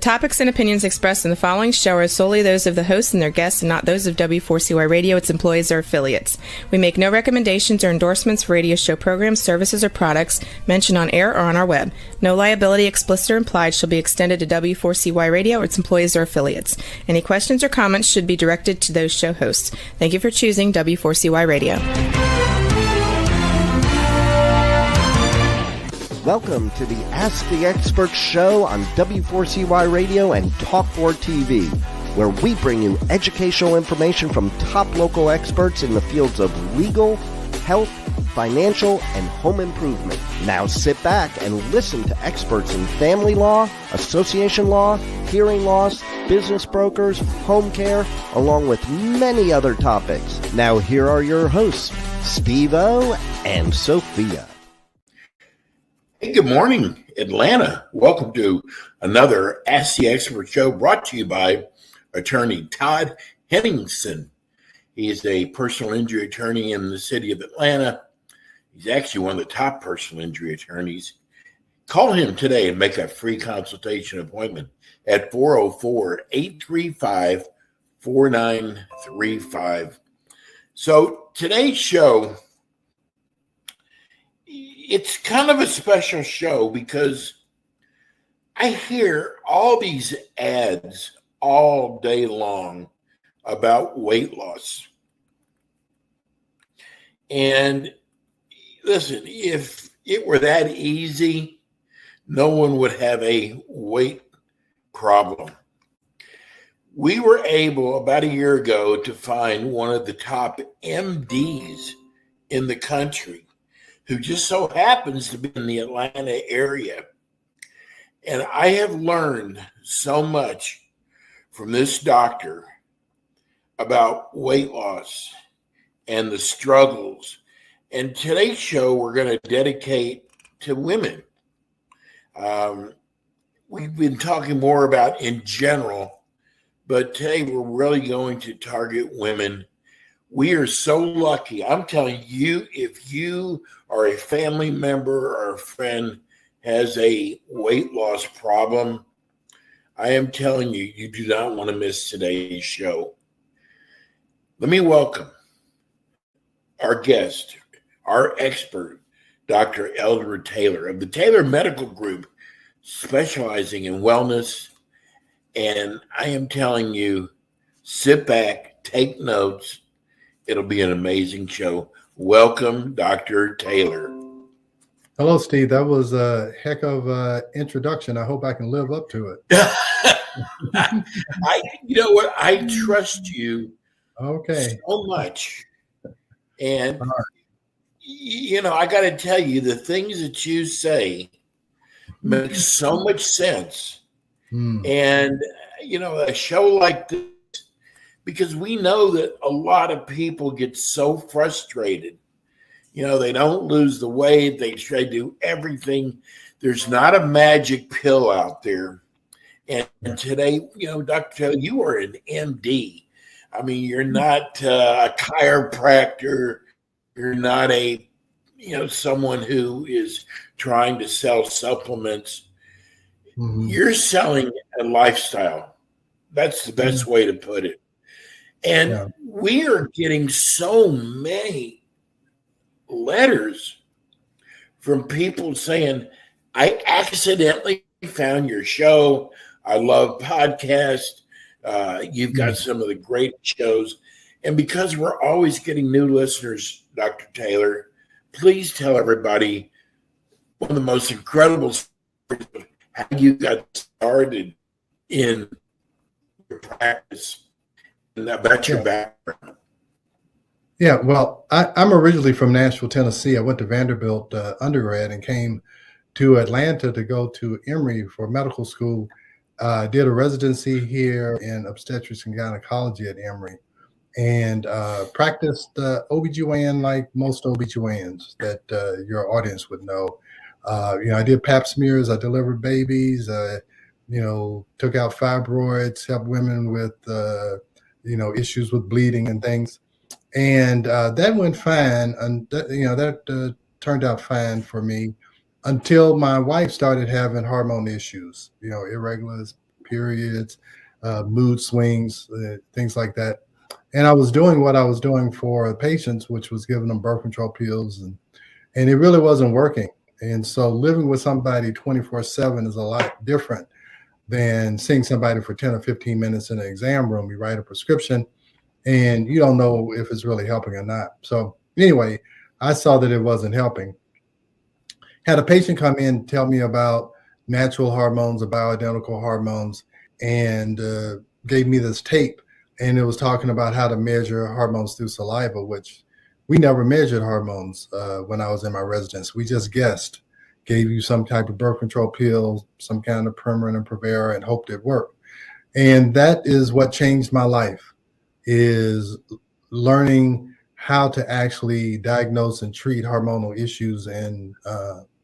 topics and opinions expressed in the following show are solely those of the hosts and their guests and not those of W4CY Radio, its employees, or affiliates. We make no recommendations or endorsements for radio show programs, services, or products mentioned on air or on our web. No liability, explicit or implied, shall be extended to W4CY Radio or its employees or affiliates. Any questions or comments should be directed to those show hosts. Thank you for choosing W4CY Radio. Welcome to the Ask the Expert show on W4CY Radio and Talk4 TV, where we bring you educational information from top local experts in the fields of legal, health, financial, and home improvement. Now sit back and listen to experts in family law, association law, hearing loss, business brokers, home care, along with many other topics. Now here are your hosts, Steve-O and Sophia. Hey, good morning, Atlanta. Welcome to another Ask the Expert show brought to you by attorney Todd Henningsen. He is a personal injury attorney in the city of Atlanta. He's actually one of the top personal injury attorneys. Call him today and make a free consultation appointment at 404-835-4935. So today's show, it's kind of a special show because I hear all these ads all day long about weight loss. And listen, if it were that easy, no one would have a weight problem. We were able about a year ago to find one of the top MDs in the country who just so happens to be in the Atlanta area. And I have learned so much from this doctor about weight loss and the struggles. And today's show, we're going to dedicate to women. We've been talking more about in general, but today we're really going to target women. We are so lucky. I'm telling you, if you or a family member or a friend has a weight loss problem, I am telling you, you do not want to miss today's show. Let me welcome our guest, our expert, Dr. Eldred Taylor of the Taylor Medical Group, specializing in wellness. And I am telling you, sit back, take notes. It'll be an amazing show. Welcome, Dr. Taylor. Hello, Steve. That was a heck of an introduction. I hope I can live up to it. You know what? I trust you so much. And, you know, I got to tell you, the things that you say make so much sense. And, you know, a show like this, because we know that a lot of people get so frustrated. You know, they don't lose the weight. They try to do everything. There's not a magic pill out there. And today, you know, Dr. Taylor, you are an MD. I mean, you're not a chiropractor. You're not a, you know, someone who is trying to sell supplements. You're selling a lifestyle. That's the best way to put it. And we are getting so many letters from people saying, I accidentally found your show. I love podcasts. You've got some of the great shows. And because we're always getting new listeners, Dr. Taylor, please tell everybody one of the most incredible stories of how you got started in your practice. About your background. Yeah, well, I'm originally from Nashville, Tennessee. I went to Vanderbilt undergrad and came to Atlanta to go to Emory for medical school. Did a residency here in obstetrics and gynecology at Emory and practiced OBGYN like most OBGYNs that your audience would know. You know, I did pap smears, I delivered babies, you know, took out fibroids, helped women with you know, issues with bleeding and things. And that went fine. And, that turned out fine for me until my wife started having hormone issues, you know, irregular periods, mood swings, things like that. And I was doing what I was doing for patients, which was giving them birth control pills, and it really wasn't working. And so living with somebody 24/7 is a lot different than seeing somebody for 10 or 15 minutes in an exam room. You write a prescription and you don't know if it's really helping or not. So anyway, I saw that it wasn't helping. Had a patient come in, tell me about natural hormones, bioidentical hormones, and gave me this tape. And it was talking about how to measure hormones through saliva, which we never measured hormones when I was in my residence. We just guessed, gave you some type of birth control pill, some kind of Premarin and Provera, and hoped it worked. And that is what changed my life, is learning how to actually diagnose and treat hormonal issues in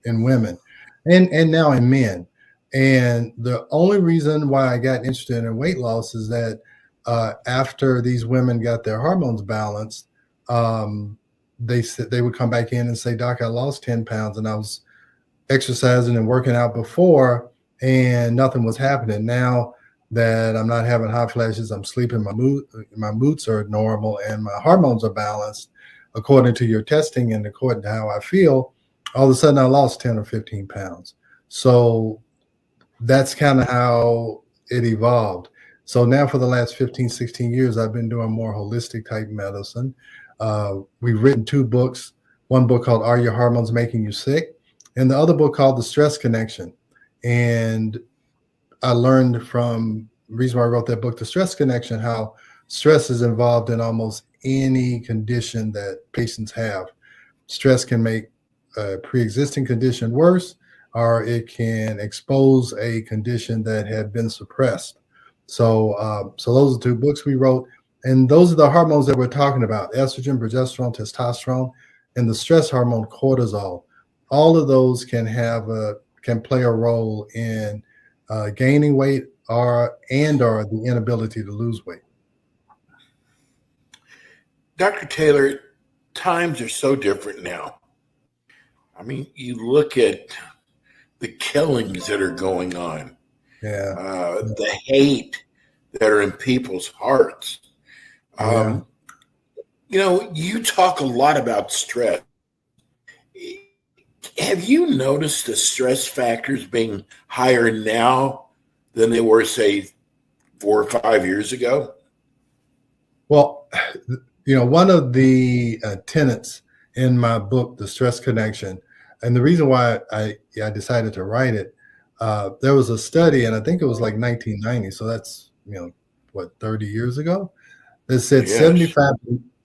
women and now in men. And the only reason why I got interested in weight loss is that after these women got their hormones balanced, they said they would come back in and say, "Doc, I lost 10 pounds and I was exercising and working out before and nothing was happening. Now that I'm not having hot flashes, I'm sleeping, my moods are normal and my hormones are balanced according to your testing and according to how I feel, all of a sudden I lost 10 or 15 pounds." So that's kind of how it evolved. So now for the last 15, 16 years, I've been doing more holistic type medicine. We've written 2 books, one book called Are Your Hormones Making You Sick? And the other book called The Stress Connection. And I learned from the reason why I wrote that book, The Stress Connection, how stress is involved in almost any condition that patients have. Stress can make a pre-existing condition worse, or it can expose a condition that had been suppressed. So those are 2 books we wrote, and those are the hormones that we're talking about: estrogen, progesterone, testosterone, and the stress hormone cortisol. All of those can play a role in gaining weight or the inability to lose weight. Dr. Taylor, times are so different now. I mean, you look at the killings that are going on. Yeah. The hate that are in people's hearts. Yeah. You talk a lot about stress. Have you noticed the stress factors being higher now than they were, say, 4 or 5 years ago? Well, one of the tenets in my book, The Stress Connection, and the reason why I decided to write it, there was a study, and I think it was like 1990. So that's, 30 years ago, that said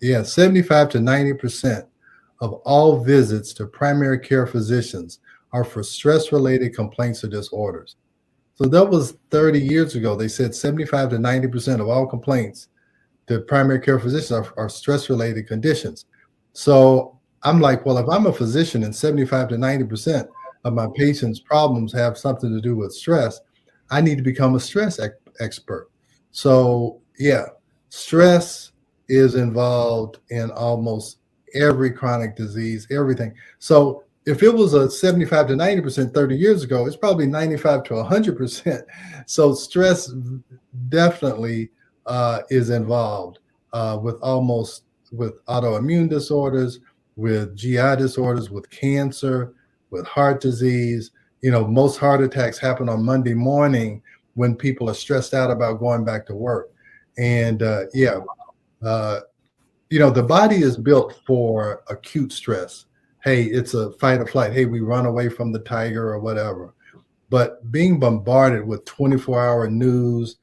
Yes. 75 to 90% of all visits to primary care physicians are for stress-related complaints or disorders. So that was 30 years ago. They said 75 to 90% of all complaints to primary care physicians are stress-related conditions. So I'm like, well, if I'm a physician and 75 to 90% of my patients' problems have something to do with stress, I need to become a stress expert. So yeah, stress is involved in almost every chronic disease, everything. So if it was a 75 to 90% 30 years ago, it's probably 95 to 100%. So stress definitely is involved with autoimmune disorders, with GI disorders, with cancer, with heart disease. Most heart attacks happen on Monday morning when people are stressed out about going back to work. And the body is built for acute stress. Hey, it's a fight or flight. Hey, we run away from the tiger or whatever. But being bombarded with 24-hour news,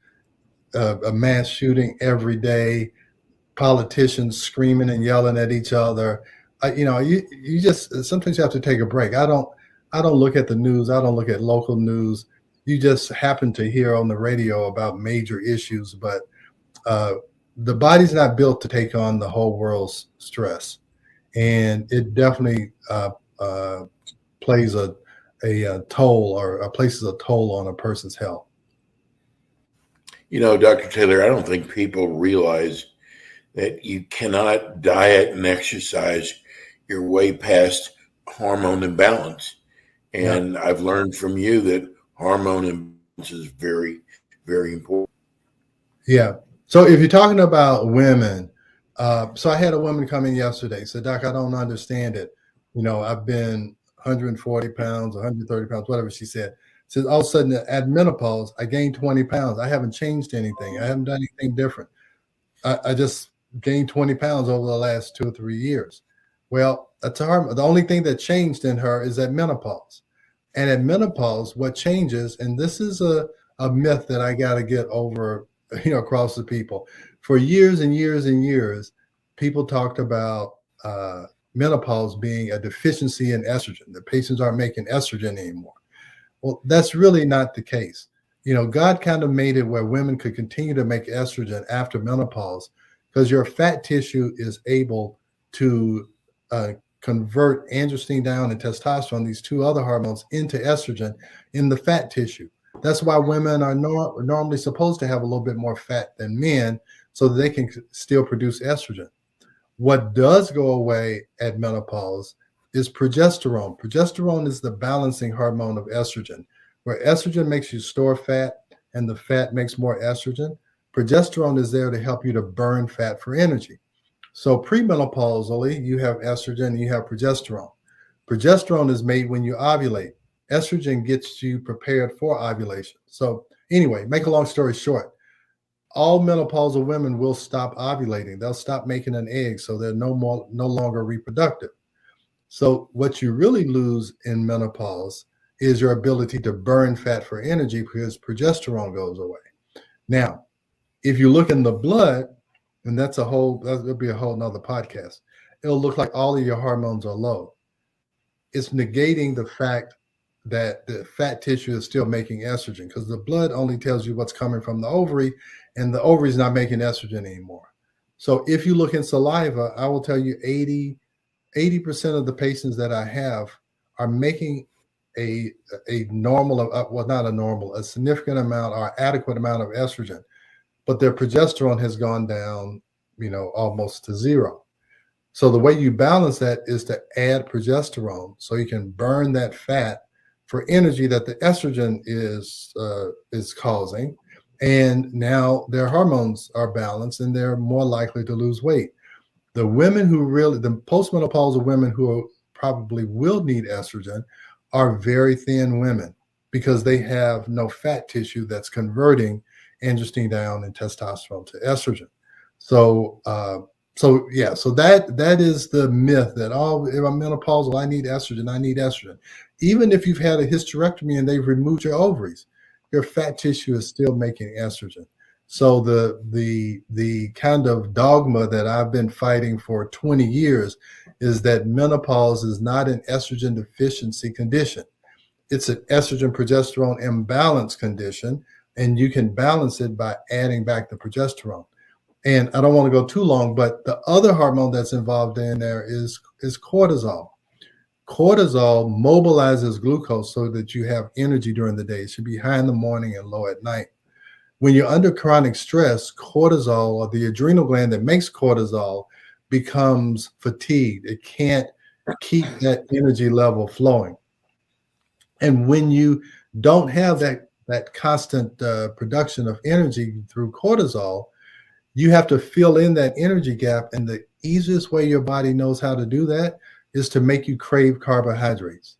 a mass shooting every day, politicians screaming and yelling at each other, you just sometimes you have to take a break. I don't look at the news. I don't look at local news. You just happen to hear on the radio about major issues, but the body's not built to take on the whole world's stress, and it definitely plays a toll or places a toll on a person's health. Dr. Taylor, I don't think people realize that you cannot diet and exercise your way past hormone imbalance. And I've learned from you that hormone imbalance is very, very important. Yeah. So if you're talking about women, so I had a woman come in yesterday, said, Doc, I don't understand it. I've been 140 pounds, 130 pounds, whatever she said. Says all of a sudden at menopause, I gained 20 pounds. I haven't changed anything. I haven't done anything different. I just gained 20 pounds over the last 2 or 3 years. Well, that's hard. The only thing that changed in her is at menopause. And at menopause, what changes, and this is a myth that I got to get over, across the people. For years and years and years, people talked about menopause being a deficiency in estrogen. The patients aren't making estrogen anymore. Well, that's really not the case. God kind of made it where women could continue to make estrogen after menopause because your fat tissue is able to convert androstenedione and testosterone, these two other hormones, into estrogen in the fat tissue. That's why women are normally supposed to have a little bit more fat than men so that they can still produce estrogen. What does go away at menopause is progesterone. Progesterone is the balancing hormone of estrogen. Where estrogen makes you store fat and the fat makes more estrogen, progesterone is there to help you to burn fat for energy. So premenopausally, you have estrogen and you have progesterone. Progesterone is made when you ovulate. Estrogen gets you prepared for ovulation. So anyway, make a long story short, all menopausal women will stop ovulating. They'll stop making an egg, so they're no longer reproductive. So what you really lose in menopause is your ability to burn fat for energy because progesterone goes away. Now, if you look in the blood, and that'll be a whole nother podcast, it'll look like all of your hormones are low. It's negating the fact that the fat tissue is still making estrogen because the blood only tells you what's coming from the ovary, and the ovary is not making estrogen anymore. So if you look in saliva, I will tell you 80% of the patients that I have are making a significant amount or adequate amount of estrogen, but their progesterone has gone down, almost to zero. So the way you balance that is to add progesterone so you can burn that fat for energy that the estrogen is causing. And now their hormones are balanced and they're more likely to lose weight. The postmenopausal women who probably will need estrogen are very thin women because they have no fat tissue that's converting androstenedione and testosterone to estrogen. So that is the myth that, if I'm menopausal, I need estrogen. Even if you've had a hysterectomy and they've removed your ovaries, your fat tissue is still making estrogen. So the kind of dogma that I've been fighting for 20 years is that menopause is not an estrogen deficiency condition. It's an estrogen progesterone imbalance condition, and you can balance it by adding back the progesterone. And I don't want to go too long, but the other hormone that's involved in there is cortisol. Cortisol mobilizes glucose so that you have energy during the day. It should be high in the morning and low at night. When you're under chronic stress, cortisol, or the adrenal gland that makes cortisol, becomes fatigued. It can't keep that energy level flowing. And when you don't have that constant production of energy through cortisol, you have to fill in that energy gap. And the easiest way your body knows how to do that is to make you crave carbohydrates.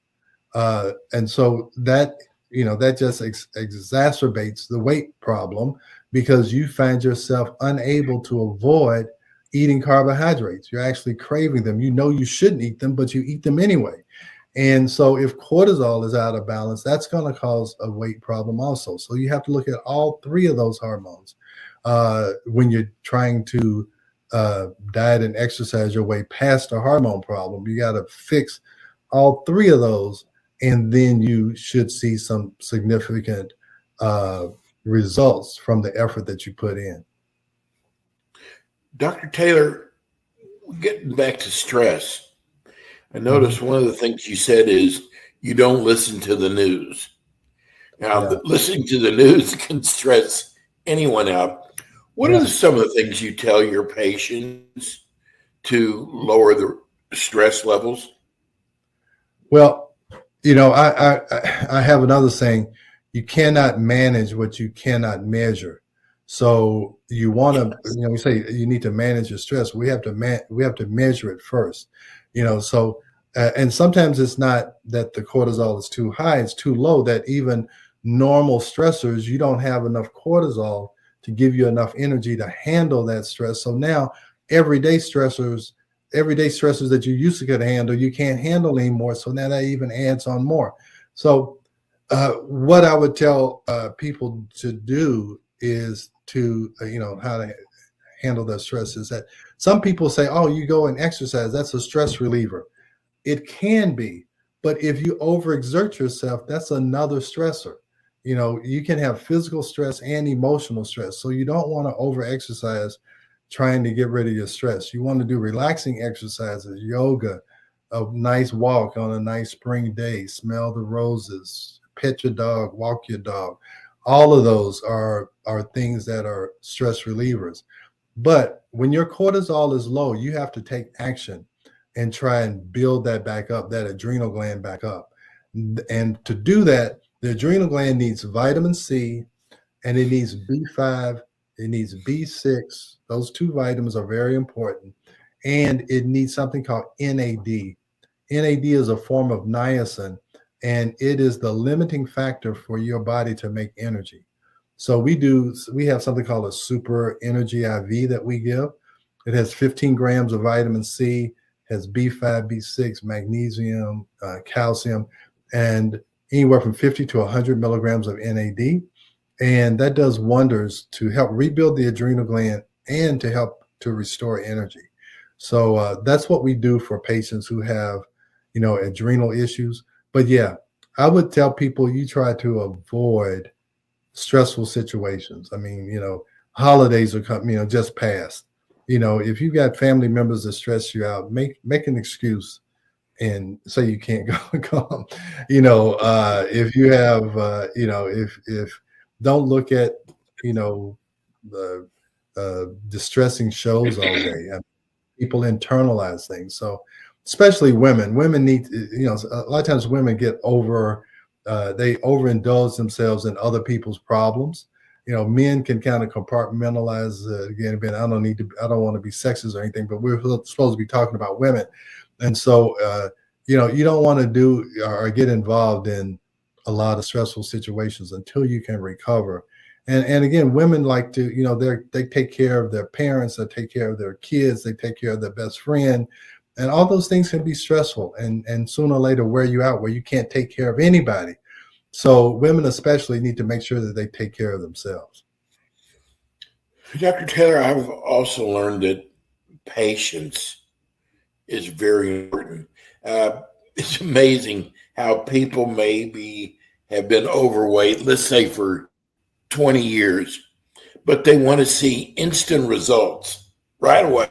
And so that just exacerbates the weight problem because you find yourself unable to avoid eating carbohydrates. You're actually craving them. You know you shouldn't eat them, but you eat them anyway. And so if cortisol is out of balance, that's going to cause a weight problem also. So you have to look at all three of those hormones when you're trying to diet and exercise your way past a hormone problem. You got to fix all three of those, and then you should see some significant results from the effort that you put in. Dr. Taylor, getting back to stress, I noticed one of the things you said is you don't listen to the news. Now, listening to the news can stress anyone out. What are some of the things you tell your patients to lower the stress levels? Well, I have another saying. you cannot manage what you cannot measure. So you want to, we say you need to manage your stress. We have to measure it first, So and sometimes it's not that the cortisol is too high; it's too low. That even normal stressors, you don't have enough cortisol to give you enough energy to handle that stress. So now everyday stressors that you used to could handle, you can't handle anymore. So now that even adds on more. So what I would tell people to do is to, how to handle their stress is that some people say, oh, you go and exercise, that's a stress reliever. It can be, but if you overexert yourself, that's another stressor. You can have physical stress and emotional stress. So you don't want to overexercise trying to get rid of your stress. You want to do relaxing exercises, yoga, a nice walk on a nice spring day, smell the roses, pet your dog, walk your dog. All of those are things that are stress relievers. But when your cortisol is low, you have to take action and try and build that back up, that adrenal gland back up. And to do that, the adrenal gland needs vitamin C, and it needs B5, it needs B6. Those two vitamins are very important. And it needs something called NAD. NAD is a form of niacin, and it is the limiting factor for your body to make energy. So we have something called a super energy IV that we give. It has 15 grams of vitamin C, has B5, B6, magnesium, calcium, and anywhere from 50 to 100 milligrams of NAD. And that does wonders to help rebuild the adrenal gland and to help to restore energy. So that's what we do for patients who have, adrenal issues. But yeah, I would tell people you try to avoid stressful situations. I mean, holidays are coming, just passed. If you've got family members that stress you out, make an excuse and say you can't go. If you have, if don't look at, the distressing shows all day. People internalize things. So especially women need, a lot of times women get they overindulge themselves in other people's problems. Men can kind of compartmentalize again. I don't want to be sexist or anything, but we're supposed to be talking about women. And so, you don't want to do or get involved in a lot of stressful situations until you can recover. And again, women like to, they take care of their parents, they take care of their kids, they take care of their best friend. And all those things can be stressful and sooner or later wear you out where you can't take care of anybody. So women especially need to make sure that they take care of themselves. Dr. Taylor, I've also learned that patience is very important. It's amazing how people maybe have been overweight, let's say for 20 years, but they want to see instant results right away.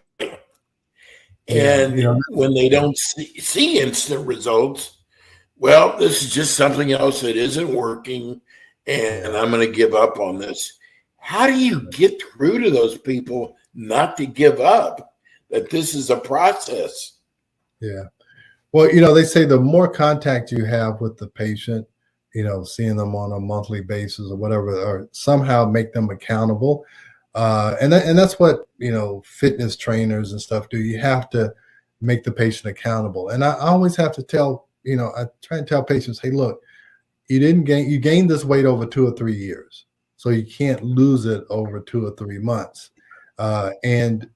And when they don't see instant results, well, this is just something else that isn't working, and I'm going to give up on this. How do you get through to those people not to give up, that this is a process? Yeah. Well, they say the more contact you have with the patient, seeing them on a monthly basis or whatever, or somehow make them accountable. And that's what, fitness trainers and stuff do. You have to make the patient accountable. And I always have to tell, I try and tell patients, hey, look, you gained this weight over 2 or 3 years. So you can't lose it over 2 or 3 months. And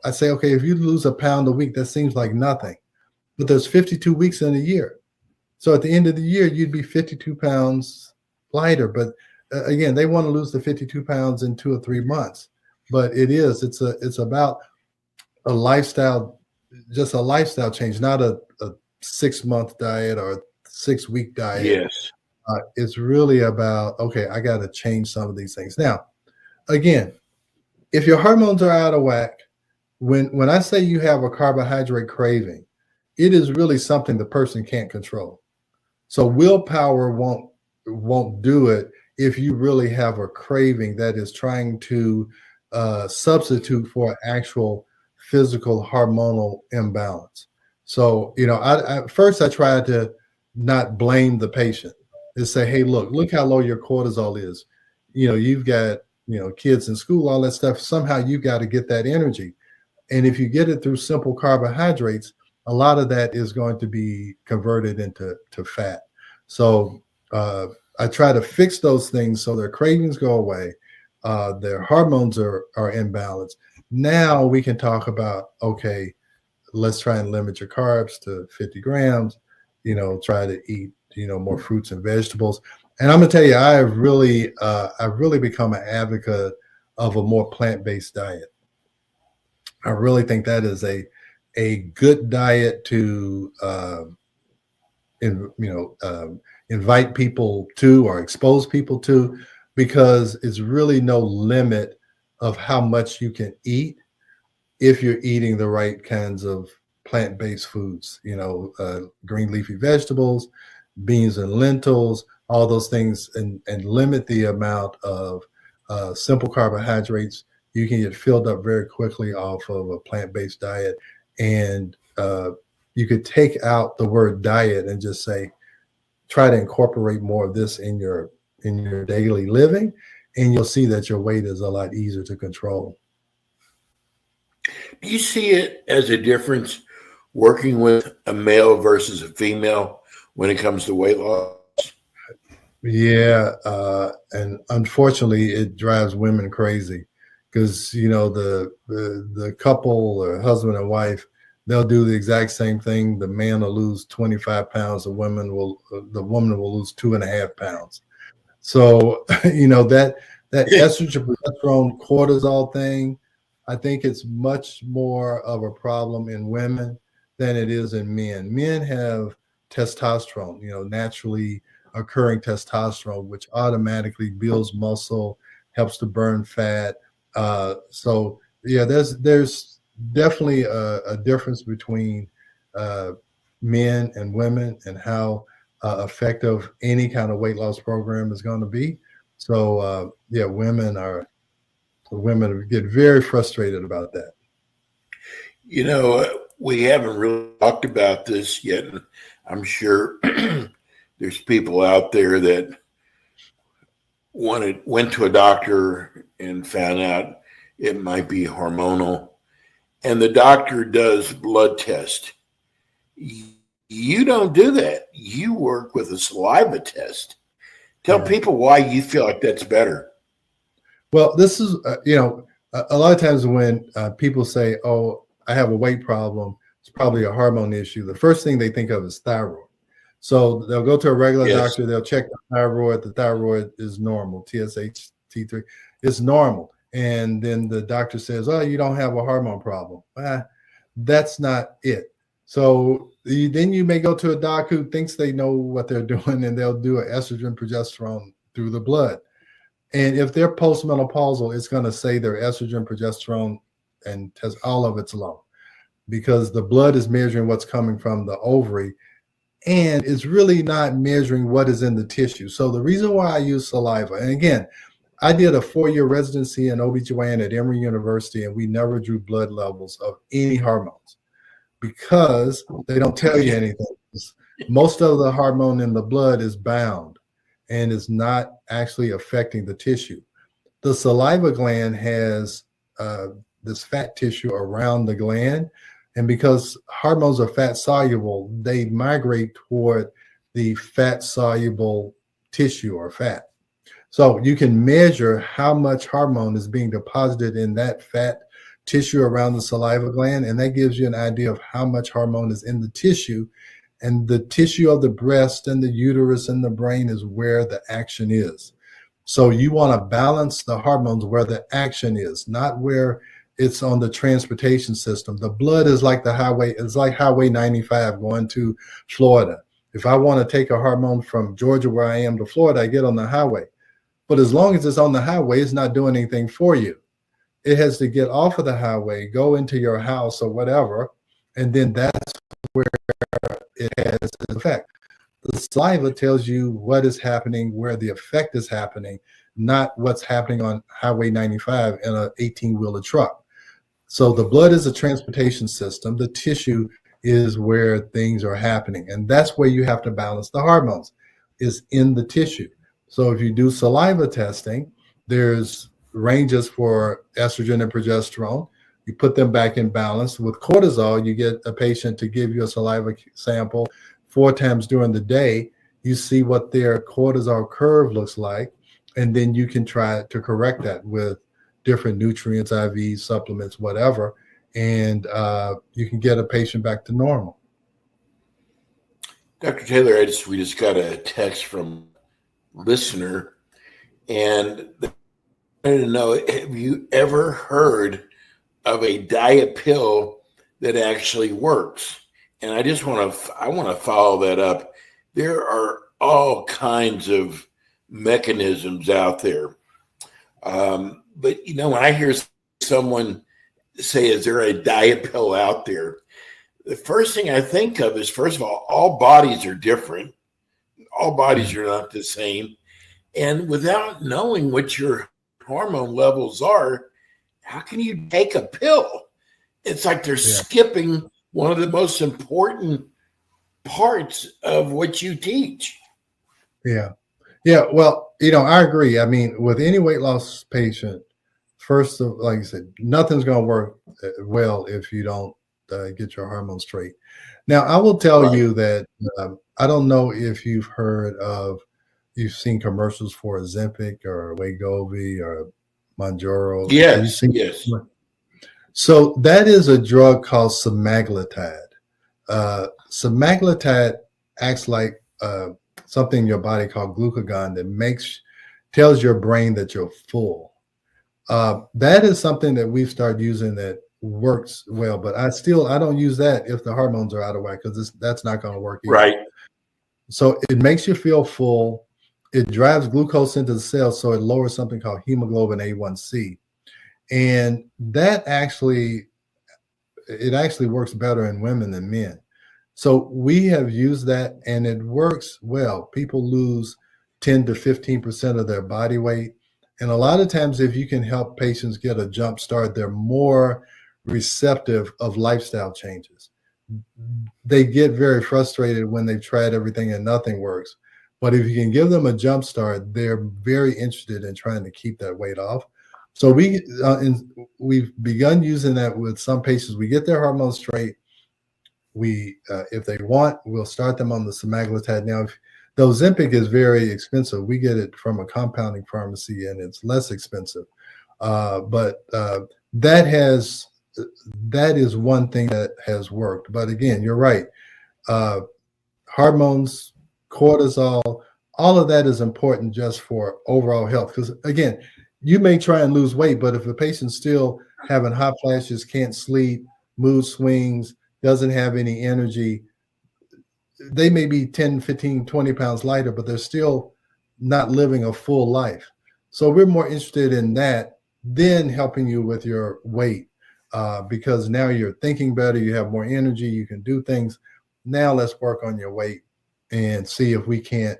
I say, okay, if you lose a pound a week, that seems like nothing. But there's 52 weeks in a year. So at the end of the year, you'd be 52 pounds lighter. But again, they want to lose the 52 pounds in 2 or 3 months. But it's about a lifestyle, just a lifestyle change, not a 6-month diet or a 6-week diet. Yes. It's really about, okay, I got to change some of these things. Now, again, if your hormones are out of whack, when I say you have a carbohydrate craving, it is really something the person can't control. So willpower won't do it if you really have a craving that is trying to substitute for actual physical hormonal imbalance. So, I first I try to not blame the patient. is say, hey, look how low your cortisol is. You've got, kids in school, all that stuff. Somehow you got to get that energy. And if you get it through simple carbohydrates, a lot of that is going to be converted into fat. So I try to fix those things so their cravings go away. Their hormones are in balance. Now we can talk about, okay, let's try and limit your carbs to 50 grams, try to eat, more fruits and vegetables. And I'm gonna tell you, I've really become an advocate of a more plant-based diet. I really think that is a good diet to invite people to or expose people to, because it's really no limit of how much you can eat if you're eating the right kinds of plant-based foods, green leafy vegetables, beans and lentils, all those things, and limit the amount of simple carbohydrates. You can get filled up very quickly off of a plant-based diet. And you could take out the word diet and just say, try to incorporate more of this in your daily living, and you'll see that your weight is a lot easier to control. Do you see it as a difference working with a male versus a female when it comes to weight loss? Yeah, and unfortunately, it drives women crazy, because the couple or husband and wife, they'll do the exact same thing. The man will lose 25 pounds. The woman will lose 2.5 pounds. So that estrogen, progesterone, cortisol thing, I think it's much more of a problem in women than it is in men. Men have testosterone, naturally occurring testosterone, which automatically builds muscle, helps to burn fat. So yeah, there's definitely a difference between men and women and how effective any kind of weight loss program is going to be. So yeah, women get very frustrated about that. We haven't really talked about this yet. I'm sure there's people out there that went to a doctor and found out it might be hormonal, and the doctor does blood test. You don't do that. You work with a saliva test. Tell people why you feel like that's better. Well, this is, a lot of times when people say, oh, I have a weight problem, it's probably a hormone issue, the first thing they think of is thyroid. So they'll go to a regular doctor, they'll check the thyroid is normal, TSH, T3 is normal. And then the doctor says, oh, you don't have a hormone problem. That's not it. So then you may go to a doc who thinks they know what they're doing, and they'll do an estrogen, progesterone through the blood. And if they're postmenopausal, it's going to say their estrogen, progesterone, and test all of it's low, because the blood is measuring what's coming from the ovary, and it's really not measuring what is in the tissue. So the reason why I use saliva, and again, I did a 4-year residency in OBGYN at Emory University, and we never drew blood levels of any hormones, because they don't tell you anything. Most of the hormone in the blood is bound and is not actually affecting the tissue. The saliva gland has this fat tissue around the gland, and because hormones are fat soluble, they migrate toward the fat soluble tissue or fat. So you can measure how much hormone is being deposited in that fat tissue around the saliva gland, and that gives you an idea of how much hormone is in the tissue. And the tissue of the breast and the uterus and the brain is where the action is. So you want to balance the hormones where the action is, not where it's on the transportation system. The blood is like the highway. It's like Highway 95 going to Florida. If I want to take a hormone from Georgia, where I am, to Florida, I get on the highway. But as long as it's on the highway, it's not doing anything for you. It has to get off of the highway, go into your house or whatever, and then that's where it has an effect. The saliva tells you what is happening, where the effect is happening, not what's happening on Highway 95 in an 18-wheeler truck. So the blood is a transportation system. The tissue is where things are happening. And that's where you have to balance the hormones. is in the tissue. So if you do saliva testing, there's ranges for estrogen and progesterone. You put them back in balance. With cortisol, you get a patient to give you a saliva sample 4 times during the day. You see what their cortisol curve looks like, and then you can try to correct that with different nutrients, IVs, supplements, whatever, and you can get a patient back to normal. Dr. Taylor, we just got a text from a listener, and they wanted to know, have you ever heard of a diet pill that actually works? And I want to follow that up. There are all kinds of mechanisms out there. But, when I hear someone say, is there a diet pill out there? The first thing I think of is, first of all bodies are different. All bodies are not the same. And without knowing what your hormone levels are, how can you take a pill? It's like they're skipping one of the most important parts of what you teach. Yeah. Well, I agree. I mean, with any weight loss patient, first, like you said, nothing's going to work well if you don't get your hormones straight. Now, I will tell you that I don't know if you've seen commercials for Ozempic or Wegovy or Mounjaro. Yes. So that is a drug called semaglutide. Semaglutide acts like something in your body called glucagon that tells your brain that you're full. That is something that we've started using that works well, but I don't use that if the hormones are out of whack, because that's not going to work either. Right. So it makes you feel full. It drives glucose into the cells, so it lowers something called hemoglobin A1C. And that actually works better in women than men. So we have used that, and it works well. People lose 10 to 15% of their body weight. And a lot of times, if you can help patients get a jump start, they're more receptive of lifestyle changes. They get very frustrated when they've tried everything and nothing works. But if you can give them a jump start, they're very interested in trying to keep that weight off. So we've begun using that with some patients. We get their hormones straight. If they want, we'll start them on the semaglutide. Now, the Ozempic is very expensive. We get it from a compounding pharmacy, and it's less expensive. But that is one thing that has worked. But again, you're right. Hormones, cortisol, all of that is important just for overall health. Because again, you may try and lose weight, but if a patient's still having hot flashes, can't sleep, mood swings, doesn't have any energy, they may be 10, 15, 20 pounds lighter, but they're still not living a full life. So we're more interested in that than helping you with your weight, because now you're thinking better, you have more energy, you can do things. Now let's work on your weight and see if we can't,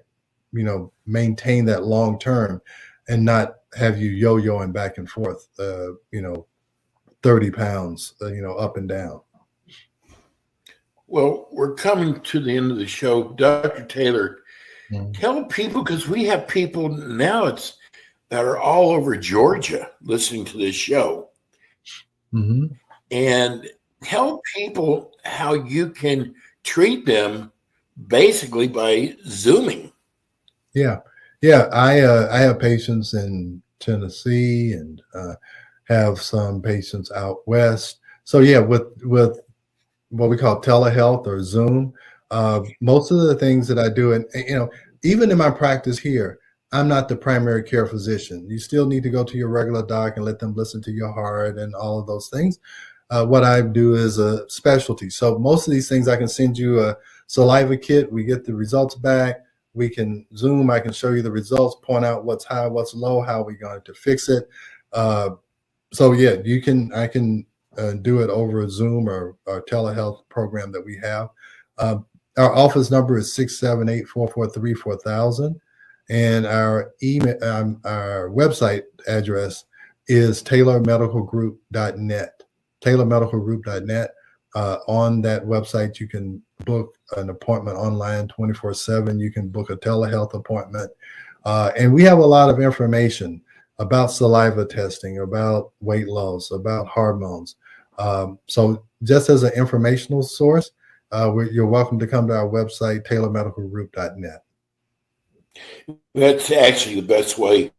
maintain that long term and not have you yo-yoing back and forth, 30 pounds, up and down. Well, we're coming to the end of the show. Dr. Taylor, tell people, because we have people now that are all over Georgia listening to this show. Mm-hmm. And tell people how you can treat them basically by Zooming. Yeah. I have patients in Tennessee and have some patients out west. So yeah, with what we call telehealth or Zoom, most of the things that I do, and even in my practice here, I'm not the primary care physician. You still need to go to your regular doc and let them listen to your heart and all of those things. What I do is a specialty. So most of these things, I can send you a saliva kit. We get the results back. We can Zoom. I can show you the results, point out what's high, what's low, how we're going to fix it. So yeah, I can do it over Zoom or telehealth program that we have. Our office number is 678-443-4000. And our email, our website address is taylormedicalgroup.net. taylormedicalgroup.net. On that website, you can book an appointment online 24/7. You can book a telehealth appointment. And we have a lot of information about saliva testing, about weight loss, about hormones. So just as an informational source, you're welcome to come to our website, taylormedicalgroup.net. That's actually the best way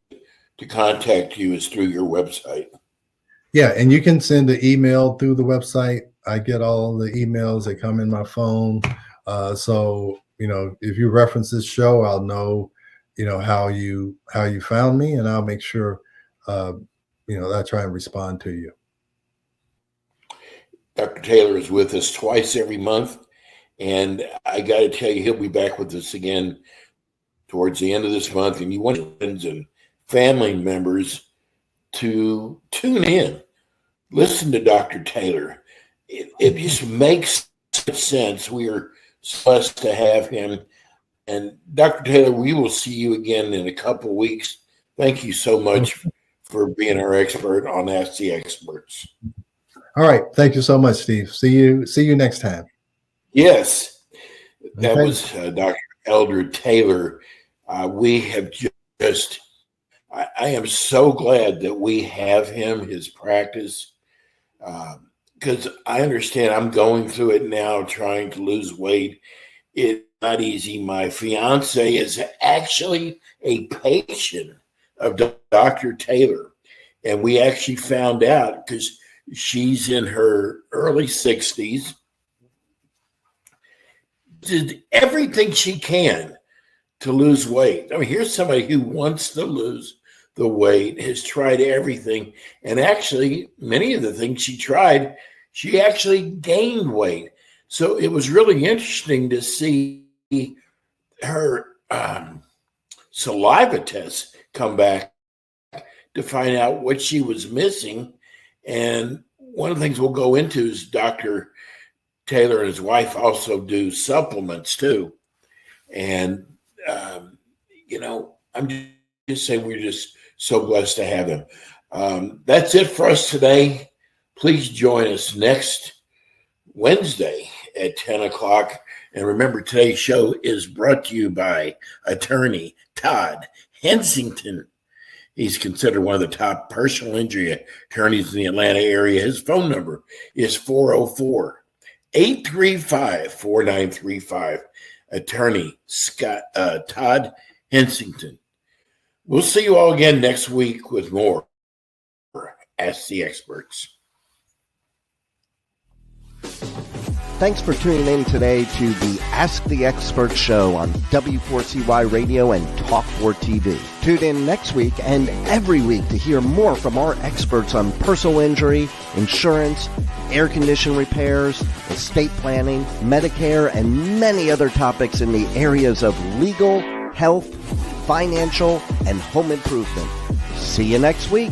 to contact you is through your website. Yeah, and you can send an email through the website. I get all the emails that come in my phone. So, if you reference this show, I'll know, how you found me, and I'll make sure, that I try and respond to you. Dr. Taylor is with us twice every month, and I got to tell you, he'll be back with us again towards the end of this month, and you want your friends and family members to tune in. Listen to Dr. Taylor. It just makes sense. We are blessed to have him. And Dr. Taylor, we will see you again in a couple of weeks. Thank you so much for being our expert on Ask the Experts. All right. Thank you so much, Steve. See you next time. Yes. That was Dr. Eldred Taylor. We have just, I am so glad that we have him, his practice, because I understand I'm going through it now, trying to lose weight. It's not easy. My fiance is actually a patient of Dr. Taylor, and we actually found out because she's in her early 60s, did everything she can to lose weight. I mean, here's somebody who wants to lose the weight, has tried everything, and actually many of the things she tried, she actually gained weight. So it was really interesting to see her saliva tests come back to find out what she was missing. And one of the things we'll go into is Dr. Taylor and his wife also do supplements too. And, I'm just saying we're just so blessed to have him. That's it for us today. Please join us next Wednesday at 10 o'clock. And remember, today's show is brought to you by attorney Todd Hensington. He's considered one of the top personal injury attorneys in the Atlanta area. His phone number is 404-835-4935. Attorney Todd Hensington. We'll see you all again next week with more Ask the Experts. Thanks for tuning in today to the Ask the Expert show on W4CY Radio and Talk4 TV. Tune in next week and every week to hear more from our experts on personal injury, insurance, air condition repairs, estate planning, Medicare, and many other topics in the areas of legal, health, financial, and home improvement. See you next week.